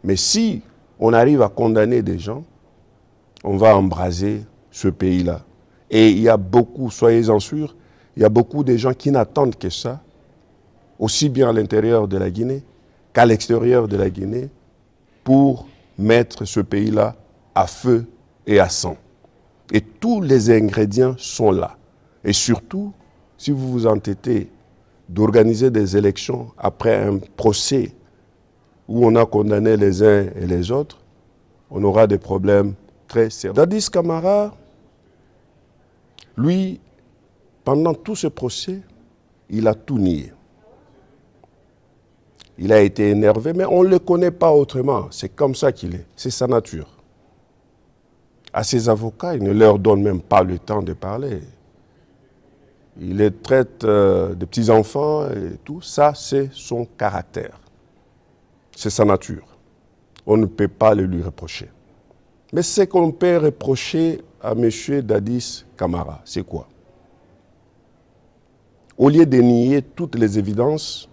Mais si on arrive à condamner des gens, on va embraser ce pays-là. Et il y a beaucoup, soyez-en sûrs, il y a beaucoup de gens qui n'attendent que ça, aussi bien à l'intérieur de la Guinée qu'à l'extérieur de la Guinée, pour mettre ce pays-là à feu et à sang. Et tous les ingrédients sont là. Et surtout, si vous vous entêtez d'organiser des élections après un procès où on a condamné les uns et les autres, on aura des problèmes très sérieux. Dadis Camara, lui, pendant tout ce procès, il a tout nié. Il a été énervé, mais on ne le connaît pas autrement. C'est comme ça qu'il est. C'est sa nature. À ses avocats, il ne leur donne même pas le temps de parler. Il les traite de petits-enfants et tout. Ça, c'est son caractère. C'est sa nature. On ne peut pas le lui reprocher. Mais ce qu'on peut reprocher à M. Dadis Camara, c'est quoi? Au lieu de nier toutes les évidences,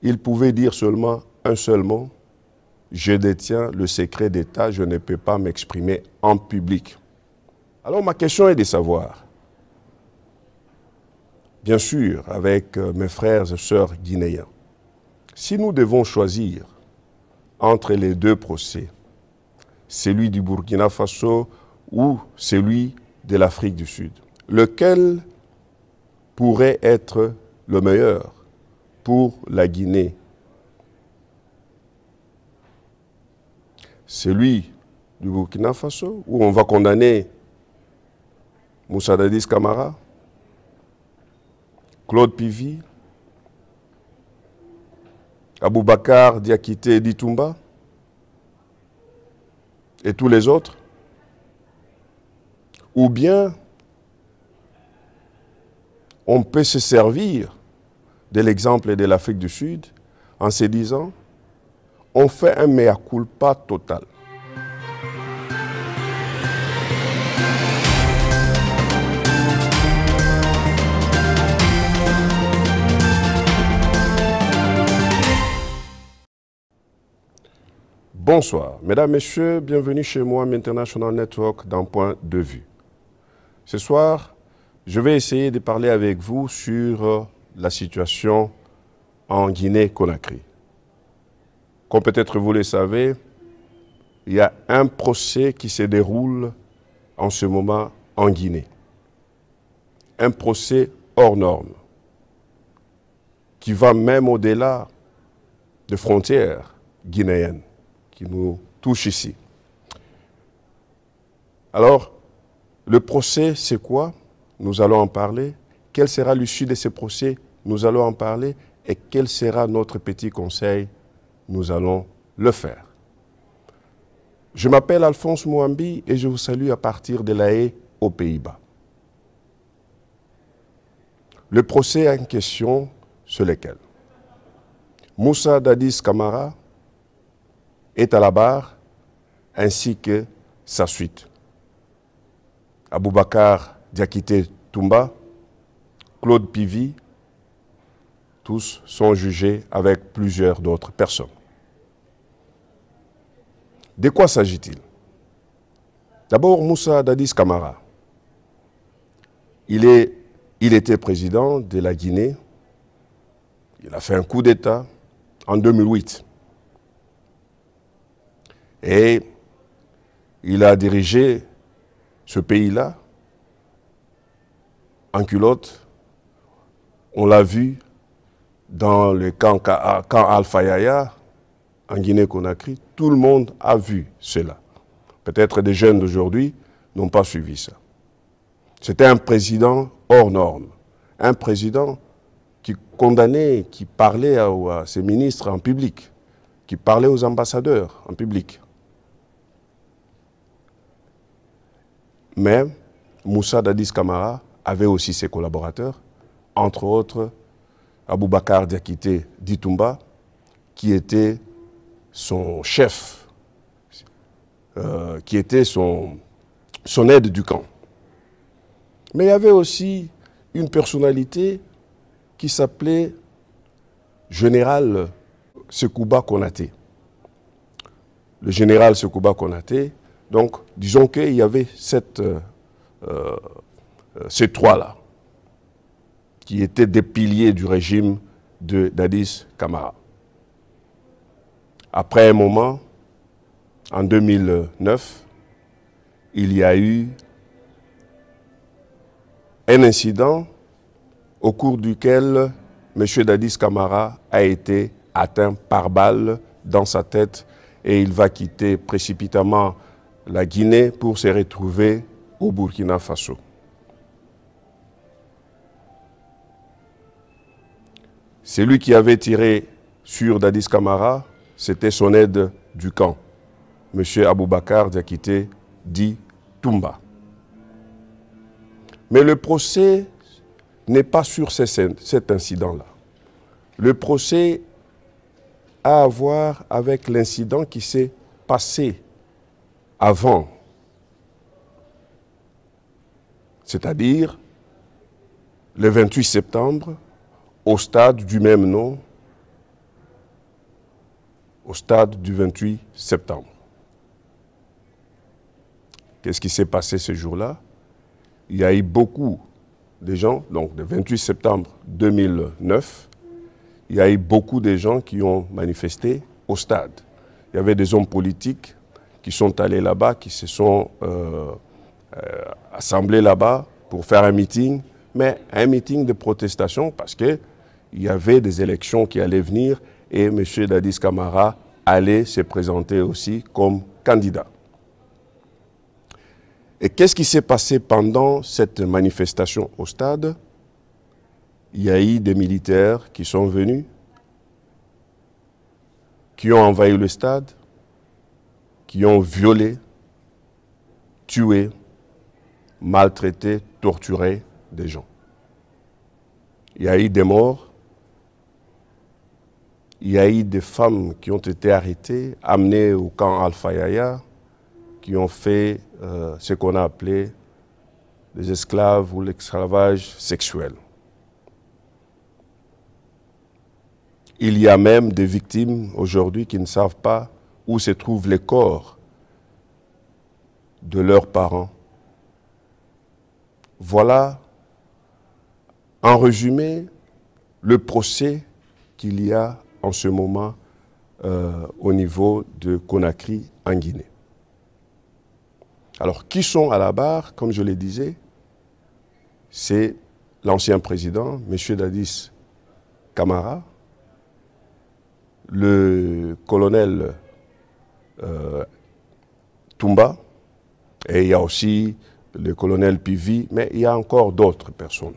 il pouvait dire seulement un seul mot: je détiens le secret d'État, je ne peux pas m'exprimer en public. Alors ma question est de savoir, bien sûr, avec mes frères et sœurs guinéens, si nous devons choisir entre les deux procès, celui du Burkina Faso ou celui de l'Afrique du Sud, lequel pourrait être le meilleur pour la Guinée? Celui du Burkina Faso, où on va condamner Moussa Dadis Camara, Claude Pivy, Aboubakar Diakité Ditumba et tous les autres? Ou bien on peut se servir de l'exemple de l'Afrique du Sud en se disant on fait un mea culpa total. Bonsoir, mesdames, messieurs, bienvenue chez moi, International Network, d'un point de vue. Ce soir, je vais essayer de parler avec vous sur la situation en Guinée-Conakry. Comme peut-être vous le savez, il y a un procès qui se déroule en ce moment en Guinée. Un procès hors norme, qui va même au-delà des frontières guinéennes, qui nous touche ici. Alors, le procès, c'est quoi? Nous allons en parler. Quelle sera l'issue de ce procès? Nous allons en parler. Et quel sera notre petit conseil? Nous allons le faire. Je m'appelle Alphonse Mouambi et je vous salue à partir de La Haye, aux Pays-Bas. Le procès en question, c'est lequel? Moussa Dadis Camara est à la barre, ainsi que sa suite. Aboubakar Diakité Toumba, Claude Pivy, tous sont jugés avec plusieurs d'autres personnes. De quoi s'agit-il? D'abord, Moussa Dadis Camara. Il était président de la Guinée. Il a fait un coup d'État en 2008. Et il a dirigé ce pays-là en culotte. On l'a vu dans le camp Alpha Yaya, en Guinée-Conakry. Tout le monde a vu cela. Peut-être des jeunes d'aujourd'hui n'ont pas suivi ça. C'était un président hors norme. Un président qui condamnait, qui parlait à ses ministres en public, qui parlait aux ambassadeurs en public. Mais Moussa Dadis Camara avait aussi ses collaborateurs, entre autres Aboubakar Diakité Ditumba, qui était son chef, qui était son aide du camp. Mais il y avait aussi une personnalité qui s'appelait Général Sekouba Konaté. le général Sekouba Konaté. Donc, disons qu'il y avait ces trois-là, qui étaient des piliers du régime de Dadis Camara. Après un moment, en 2009, il y a eu un incident au cours duquel M. Dadis Camara a été atteint par balle dans sa tête et il va quitter précipitamment la Guinée pour se retrouver au Burkina Faso. Celui qui avait tiré sur Dadis Camara, c'était son aide du camp, M. Aboubakar Diakité, dit Toumba. Mais le procès n'est pas sur cet incident-là. Le procès a à voir avec l'incident qui s'est passé avant, c'est-à-dire le 28 septembre, au stade du même nom, au stade du 28 septembre. Qu'est-ce qui s'est passé ce jour-là? Il y a eu beaucoup de gens, donc le 28 septembre 2009, il y a eu beaucoup de gens qui ont manifesté au stade. Il y avait des hommes politiques qui sont allés là-bas, qui se sont assemblés là-bas pour faire un meeting, mais un meeting de protestation parce qu'il y avait des élections qui allaient venir et M. Dadis Camara allait se présenter aussi comme candidat. Et qu'est-ce qui s'est passé pendant cette manifestation au stade? Il y a eu des militaires qui sont venus, qui ont envahi le stade, qui ont violé, tué, maltraité, torturé des gens. Il y a eu des morts, il y a eu des femmes qui ont été arrêtées, amenées au camp Alpha Yaya, qui ont fait ce qu'on a appelé les esclaves ou l'esclavage sexuel. Il y a même des victimes aujourd'hui qui ne savent pas où se trouvent les corps de leurs parents. Voilà, en résumé, le procès qu'il y a en ce moment au niveau de Conakry en Guinée. Alors, qui sont à la barre, comme je le disais, c'est l'ancien président, M. Dadis Camara, le colonel Toumba, et il y a aussi le colonel Pivi, mais il y a encore d'autres personnes.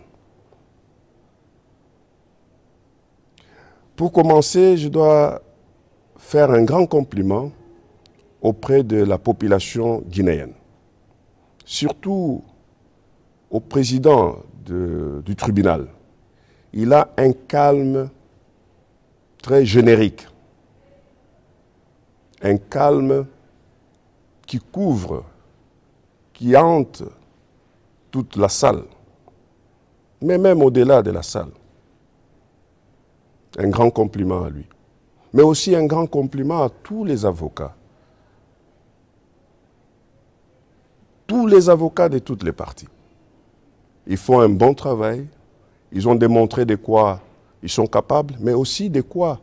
Pour commencer, je dois faire un grand compliment auprès de la population guinéenne, surtout au président du tribunal. Il a un calme très générique, un calme qui couvre, qui hante toute la salle, mais même au-delà de la salle. Un grand compliment à lui. Mais aussi un grand compliment à tous les avocats. Tous les avocats de toutes les parties. Ils font un bon travail. Ils ont démontré de quoi ils sont capables, mais aussi de quoi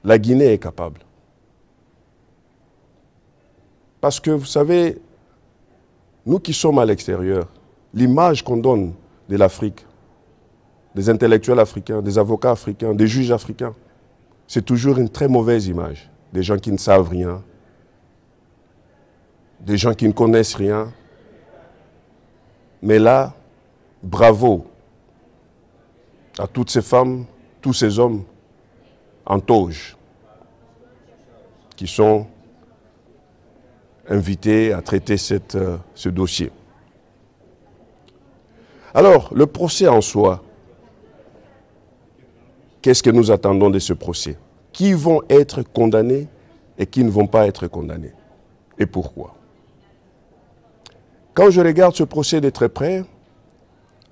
la Guinée est capable. Parce que, vous savez, nous qui sommes à l'extérieur, l'image qu'on donne de l'Afrique, des intellectuels africains, des avocats africains, des juges africains, c'est toujours une très mauvaise image. Des gens qui ne savent rien, des gens qui ne connaissent rien. Mais là, bravo à toutes ces femmes, tous ces hommes en toge qui sont invités à traiter ce dossier. Alors, le procès en soi, qu'est-ce que nous attendons de ce procès? Qui vont être condamnés et qui ne vont pas être condamnés? Et pourquoi? Quand je regarde ce procès de très près,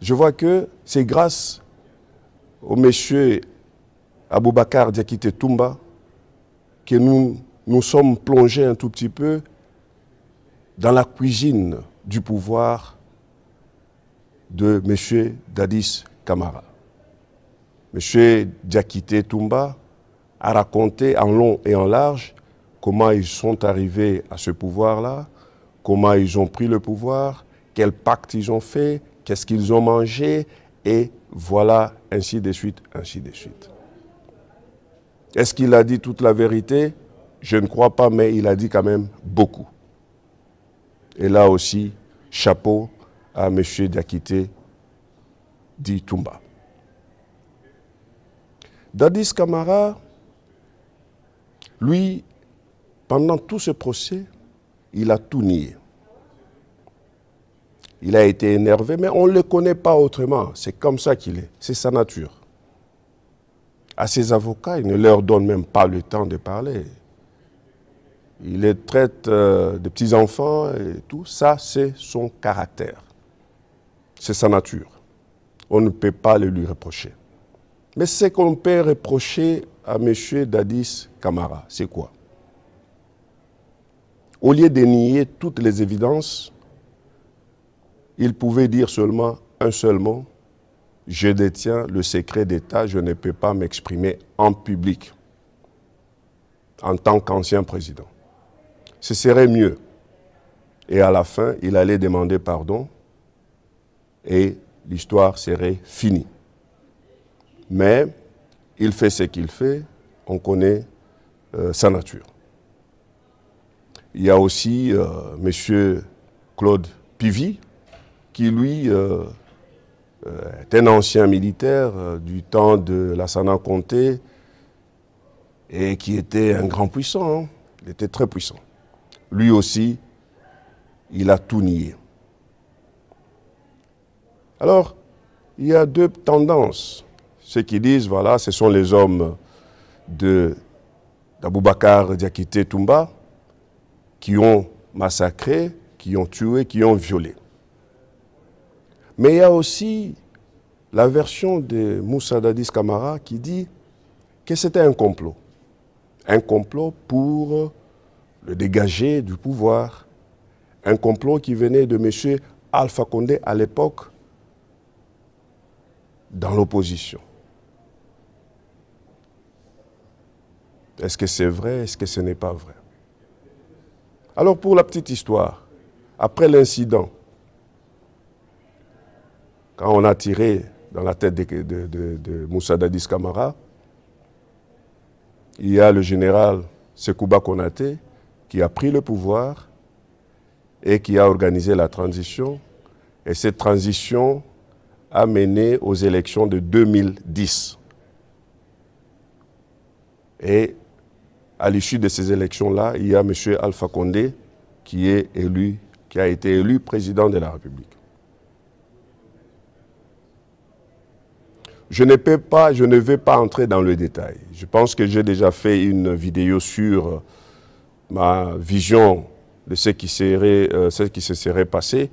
je vois que c'est grâce au monsieur Aboubakar Diakité Toumba que nous nous sommes plongés un tout petit peu dans la cuisine du pouvoir de M. Dadis Camara. M. Diakité Toumba a raconté en long et en large comment ils sont arrivés à ce pouvoir-là, comment ils ont pris le pouvoir, quel pacte ils ont fait, qu'est-ce qu'ils ont mangé, et voilà, ainsi de suite, ainsi de suite. Est-ce qu'il a dit toute la vérité? Je ne crois pas, mais il a dit quand même beaucoup. Et là aussi, chapeau à M. Diakité dit Toumba. Dadis Camara, lui, pendant tout ce procès, il a tout nié. Il a été énervé, mais on ne le connaît pas autrement. C'est comme ça qu'il est. C'est sa nature. À ses avocats, il ne leur donne même pas le temps de parler. Il les traite de petits-enfants et tout. Ça, c'est son caractère. C'est sa nature. On ne peut pas le lui reprocher. Mais ce qu'on peut reprocher à M. Dadis Camara, c'est quoi? Au lieu de nier toutes les évidences, il pouvait dire seulement un seul mot: je détiens le secret d'État, je ne peux pas m'exprimer en public en tant qu'ancien président. Ce serait mieux. Et à la fin, il allait demander pardon et l'histoire serait finie. Mais il fait ce qu'il fait, on connaît sa nature. Il y a aussi M. Claude Pivy, qui lui est un ancien militaire du temps de Lassana Conté et qui était un grand puissant. Hein. Il était très puissant. Lui aussi, il a tout nié. Alors, il y a deux tendances. Ceux qui disent, voilà, ce sont les hommes d'Aboubacar Diakité Toumba qui ont massacré, qui ont tué, qui ont violé. Mais il y a aussi la version de Moussa Dadis Camara qui dit que c'était un complot. Un complot pour le dégager du pouvoir. Un complot qui venait de M. Alpha Condé à l'époque dans l'opposition. Est-ce que c'est vrai? Est-ce que ce n'est pas vrai? Alors pour la petite histoire, après l'incident, quand on a tiré dans la tête de Moussa Dadis Camara, il y a le général Sekouba Konaté qui a pris le pouvoir et qui a organisé la transition. Et cette transition a mené aux élections de 2010. Et à l'issue de ces élections-là, il y a M. Alpha Condé qui a été élu président de la République. Je ne vais pas entrer dans le détail. Je pense que j'ai déjà fait une vidéo sur ma vision de ce qui se serait passé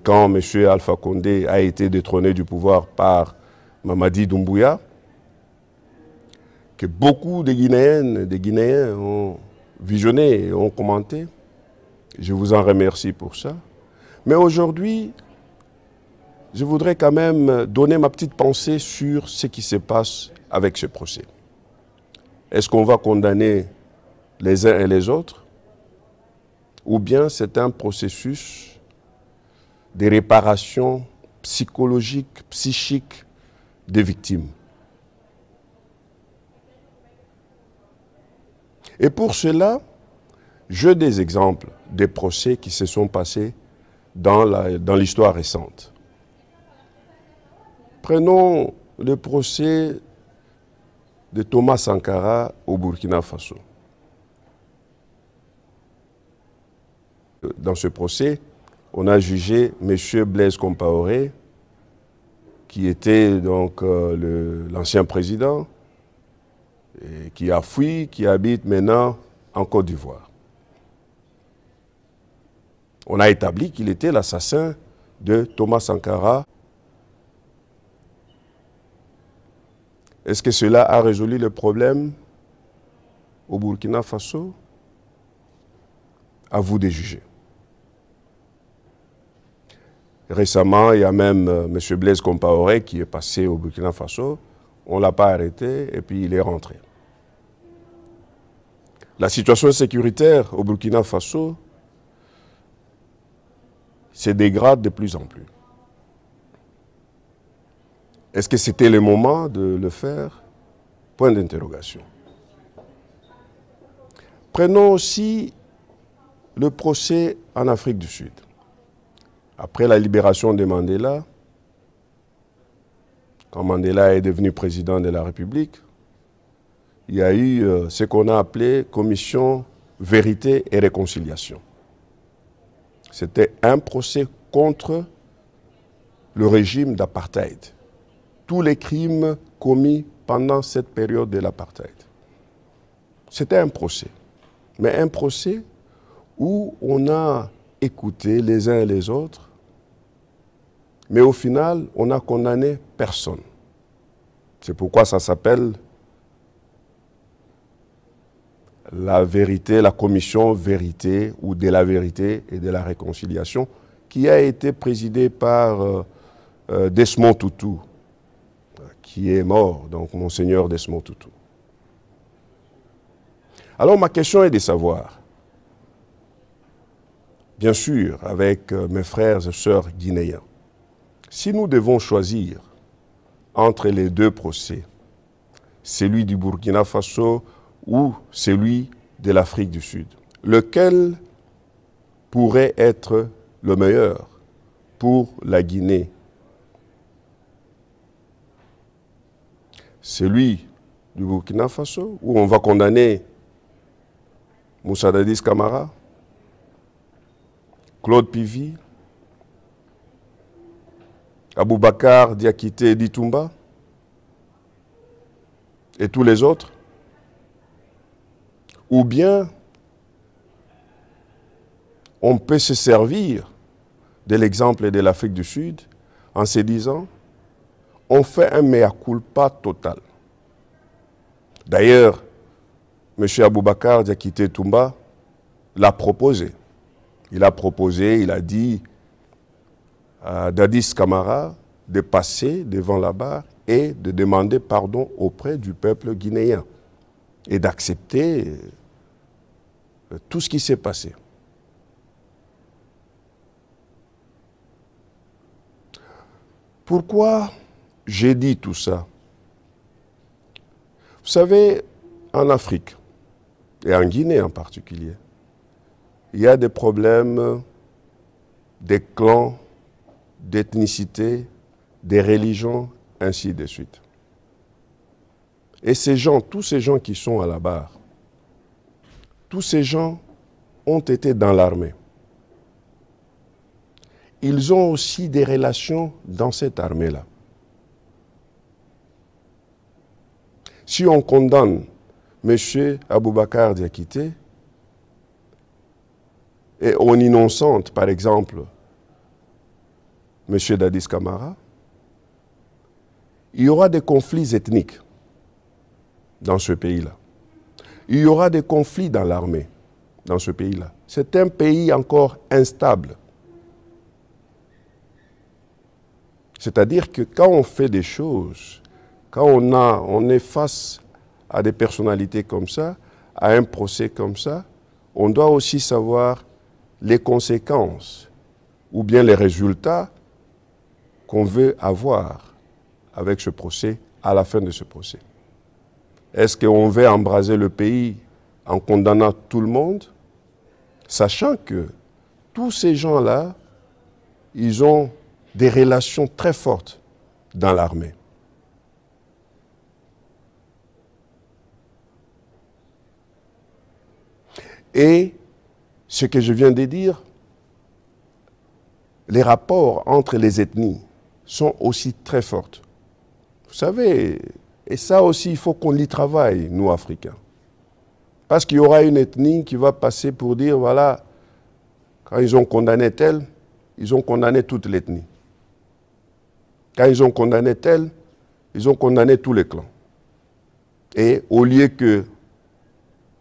quand M. Alpha Condé a été détrôné du pouvoir par Mamadi Doumbouya, que beaucoup de Guinéennes et de Guinéens ont visionné et ont commenté. Je vous en remercie pour ça. Mais aujourd'hui, je voudrais quand même donner ma petite pensée sur ce qui se passe avec ce procès. Est-ce qu'on va condamner les uns et les autres? Ou bien c'est un processus de réparation psychologique, psychique des victimes? Et pour cela, j'ai des exemples des procès qui se sont passés dans l'histoire récente. Prenons le procès de Thomas Sankara au Burkina Faso. Dans ce procès, on a jugé M. Blaise Compaoré, qui était donc l'ancien président, et qui a fui, qui habite maintenant en Côte d'Ivoire. On a établi qu'il était l'assassin de Thomas Sankara. Est-ce que cela a résolu le problème? au Burkina Faso, à vous de juger. Récemment, il y a même M. Blaise Compaoré qui est passé au Burkina Faso. On ne l'a pas arrêté et puis il est rentré. La situation sécuritaire au Burkina Faso se dégrade de plus en plus. Est-ce que c'était le moment de le faire? Point d'interrogation. Prenons aussi le procès en Afrique du Sud. Après la libération de Mandela, quand Mandela est devenu président de la République, il y a eu ce qu'on a appelé Commission Vérité et Réconciliation. C'était un procès contre le régime d'apartheid. Tous les crimes commis pendant cette période de l'apartheid. C'était un procès. Mais un procès où on a écouté les uns et les autres, mais au final, on n'a condamné personne. C'est pourquoi ça s'appelle la vérité, la commission vérité ou de la vérité et de la réconciliation, qui a été présidée par Desmond Tutu, qui est mort, donc Monseigneur Desmond Tutu. Alors ma question est de savoir, bien sûr, avec mes frères et sœurs guinéens, si nous devons choisir entre les deux procès, celui du Burkina Faso ou celui de l'Afrique du Sud, lequel pourrait être le meilleur pour la Guinée? Celui du Burkina Faso, où on va condamner Moussa Dadis Camara, Claude Pivi, Aboubakar Diakité Ditumba et tous les autres? Ou bien on peut se servir de l'exemple de l'Afrique du Sud en se disant on fait un mea culpa total. D'ailleurs, M. Aboubakar Diakité Toumba l'a proposé. Il a dit à Dadis Camara de passer devant la barre et de demander pardon auprès du peuple guinéen et d'accepter tout ce qui s'est passé. Pourquoi j'ai dit tout ça? Vous savez, en Afrique, et en Guinée en particulier, il y a des problèmes des clans, d'ethnicité, des religions, ainsi de suite. Et ces gens, tous ces gens qui sont à la barre, tous ces gens ont été dans l'armée. Ils ont aussi des relations dans cette armée-là. Si on condamne M. Aboubakar Diakité et on innocente, par exemple, M. Dadis Camara, il y aura des conflits ethniques dans ce pays-là. Il y aura des conflits dans l'armée dans ce pays-là. C'est un pays encore instable. C'est-à-dire que quand on fait des choses, quand on est face à des personnalités comme ça, à un procès comme ça, on doit aussi savoir les conséquences ou bien les résultats qu'on veut avoir avec ce procès, à la fin de ce procès. Est-ce qu'on veut embraser le pays en condamnant tout le monde, sachant que tous ces gens-là, ils ont des relations très fortes dans l'armée. Et ce que je viens de dire, les rapports entre les ethnies sont aussi très forts. Vous savez, et ça aussi, il faut qu'on y travaille, nous, Africains. Parce qu'il y aura une ethnie qui va passer pour dire, voilà, quand ils ont condamné tel, ils ont condamné toute l'ethnie. Quand ils ont condamné tel, ils ont condamné tous les clans. Et au lieu que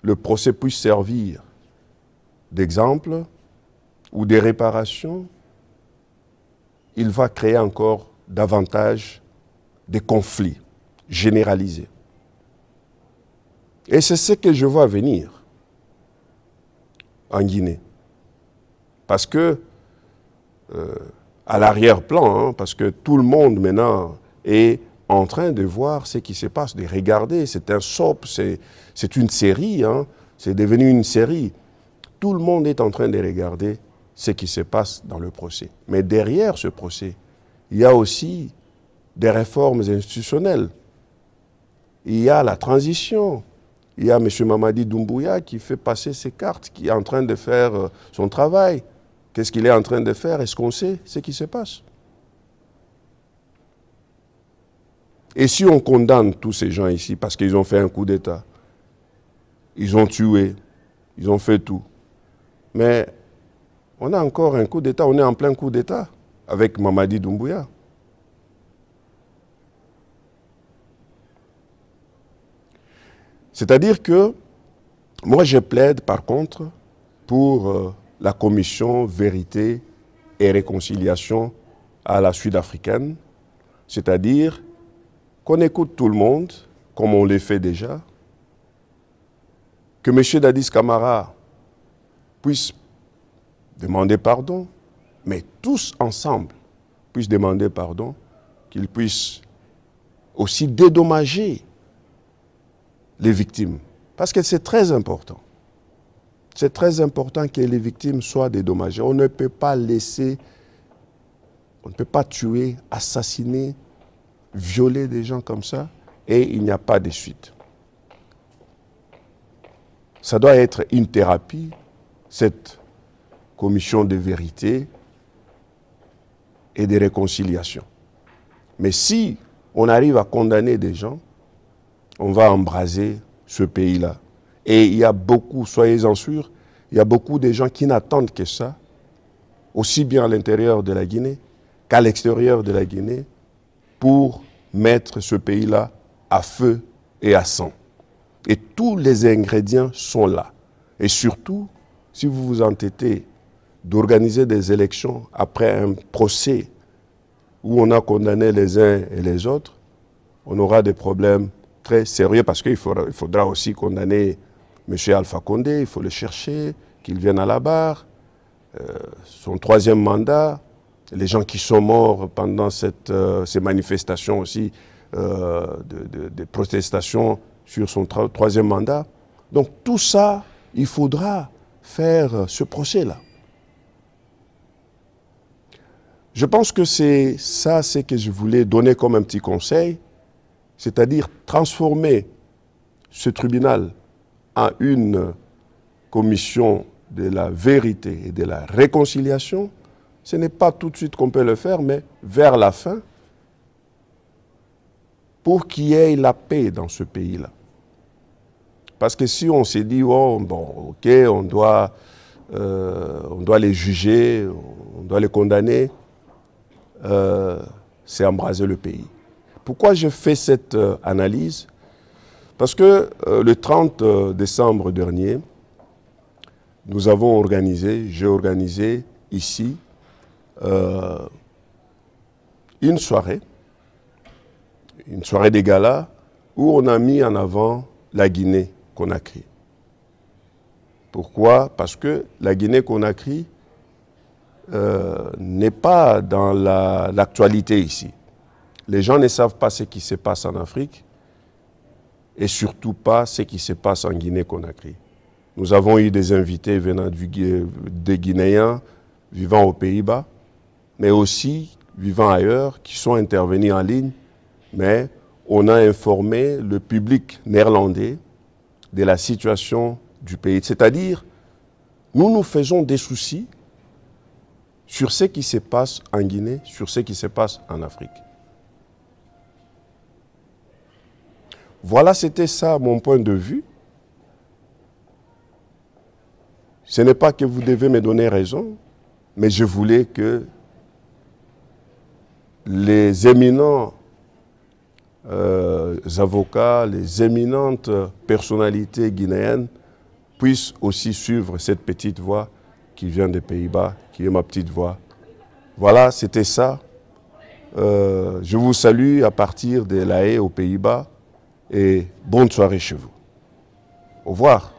le procès puisse servir d'exemple ou de réparation, il va créer encore davantage de conflits généralisés. Et c'est ce que je vois venir en Guinée. Parce que, à l'arrière-plan, parce que tout le monde maintenant est en train de voir ce qui se passe, de regarder, c'est un soap, c'est une série, c'est devenu une série. Tout le monde est en train de regarder ce qui se passe dans le procès. Mais derrière ce procès, il y a aussi des réformes institutionnelles. Il y a la transition. Il y a M. Mamadi Doumbouya qui fait passer ses cartes, qui est en train de faire son travail. Qu'est-ce qu'il est en train de faire? Est-ce qu'on sait ce qui se passe? Et si on condamne tous ces gens ici parce qu'ils ont fait un coup d'État, ils ont tué, ils ont fait tout, mais on a encore un coup d'État, on est en plein coup d'État avec Mamadi Doumbouya. C'est-à-dire que moi je plaide par contre pour la commission Vérité et Réconciliation à la sud-africaine, c'est-à-dire qu'on écoute tout le monde, comme on le fait déjà, que M. Dadis Camara puisse demander pardon, mais tous ensemble puissent demander pardon, qu'ils puissent aussi dédommager les victimes. Parce que c'est très important. C'est très important que les victimes soient dédommagées. On ne peut pas laisser, on ne peut pas tuer, assassiner, violer des gens comme ça et il n'y a pas de suite. Ça doit être une thérapie, cette commission de vérité et de réconciliation. Mais si on arrive à condamner des gens, on va embraser ce pays-là. Et il y a beaucoup, soyez-en sûrs, il y a beaucoup de gens qui n'attendent que ça, aussi bien à l'intérieur de la Guinée qu'à l'extérieur de la Guinée, pour mettre ce pays-là à feu et à sang. Et tous les ingrédients sont là. Et surtout, si vous vous entêtez d'organiser des élections après un procès où on a condamné les uns et les autres, on aura des problèmes très sérieux parce qu'il faudra aussi condamner M. Alpha Condé, il faut le chercher, qu'il vienne à la barre, son troisième mandat, les gens qui sont morts pendant ces manifestations aussi, de protestations sur son troisième mandat. Donc tout ça, il faudra faire ce procès-là. Je pense que c'est ça, c'est que je voulais donner comme un petit conseil, c'est-à-dire transformer ce tribunal en une commission de la vérité et de la réconciliation. Ce n'est pas tout de suite qu'on peut le faire, mais vers la fin, pour qu'il y ait la paix dans ce pays-là. Parce que si on s'est dit, oh, bon, ok, on doit les juger, on doit les condamner, c'est embraser le pays. Pourquoi je fais cette analyse? Parce que le 30 décembre dernier, j'ai organisé ici une soirée des galas où on a mis en avant la Guinée-Conakry. Pourquoi? Parce que la Guinée-Conakry n'est pas dans l'actualité ici. Les gens ne savent pas ce qui se passe en Afrique et surtout pas ce qui se passe en Guinée-Conakry. Nous avons eu des invités venant des Guinéens vivant aux Pays-Bas, mais aussi vivant ailleurs, qui sont intervenus en ligne, mais on a informé le public néerlandais de la situation du pays. C'est-à-dire, nous nous faisons des soucis sur ce qui se passe en Guinée, sur ce qui se passe en Afrique. Voilà, c'était ça mon point de vue. Ce n'est pas que vous devez me donner raison, mais je voulais que les éminents avocats, les éminentes personnalités guinéennes puissent aussi suivre cette petite voix qui vient des Pays-Bas, qui est ma petite voix. Voilà, c'était ça. Je vous salue à partir de La Haye aux Pays-Bas et bonne soirée chez vous. Au revoir.